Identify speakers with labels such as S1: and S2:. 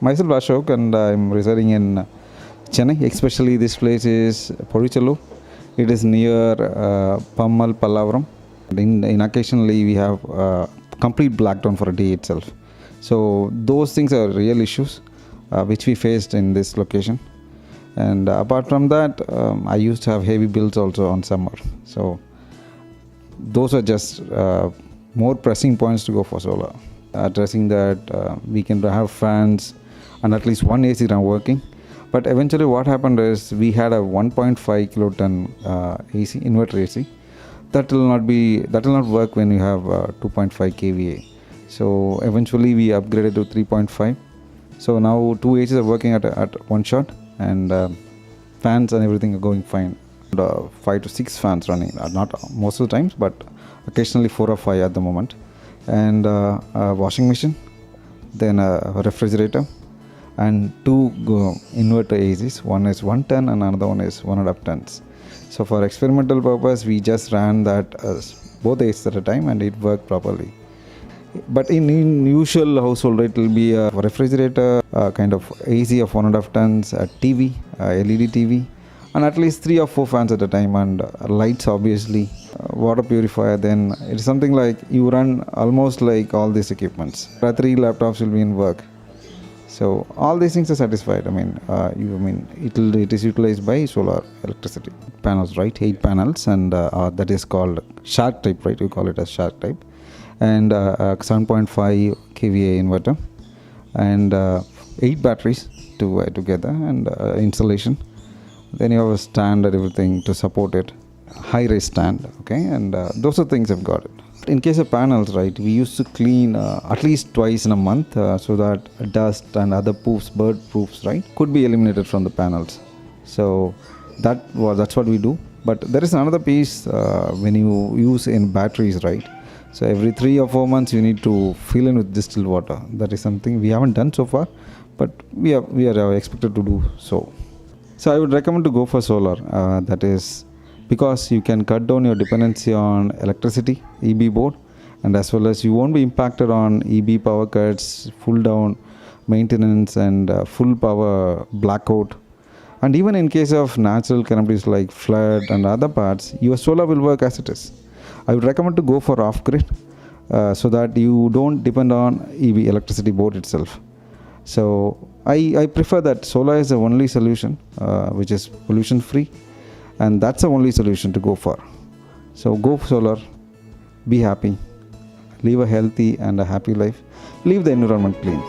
S1: Myself Ashok, and I'm residing in Chennai. Especially this place is Porichalo. It is near Pammal Pallavaram. In occasionally we have complete blackdown for a day itself. So those things are real issues which we faced in this location. And apart from that, I used to have heavy bills also on summer. So those are just more pressing points to go for solar. Addressing that, we can have fans and at least one AC run working. But eventually what happened is we had a 1.5 kiloton AC, inverter AC. That will not work when you have 2.5 kVA. So eventually we upgraded to 3.5. So now 2 ACs are working at one shot, and fans and everything are going fine. 5 to 6 fans running, not most of the times, but occasionally 4 or 5 at the moment. And a washing machine, then a refrigerator, and 2 inverter ACs. One is 110 and another one is 1.5 tons. So for experimental purpose, we just ran that both ACs at a time, and it worked properly. But in usual household, it will be a refrigerator, a kind of AC of 1.5 tons, a TV, a LED TV, and at least 3 or 4 fans at a time, and lights obviously, water purifier. Then it's something like you run almost like all these equipments. 3 laptops will be in work. So all these things are satisfied. It is utilized by solar electricity. Panels, right? 8 panels, and that is called shark type, right? We call it as shark type. And a 7.5 kVA inverter, and 8 batteries together, and installation. Then you have a stand and everything to support it, high-rise stand, okay, and those are things I've got it. In case of panels, right, we used to clean at least twice in a month so that dust and other bird proofs, right, could be eliminated from the panels. So that's what we do. But there is another piece when you use in batteries, right? So every 3 or 4 months you need to fill in with distilled water. That is something we haven't done so far, but we are expected to do so. So I would recommend to go for solar. That is because you can cut down your dependency on electricity, EB board, and as well as you won't be impacted on EB power cuts, full down maintenance, and full power blackout. And even in case of natural calamities like flood and other parts, your solar will work as it is. I would recommend to go for off-grid so that you don't depend on EB electricity board itself. So I prefer that solar is the only solution which is pollution-free, and that's the only solution to go for. So go for solar, be happy, live a healthy and a happy life, leave the environment clean.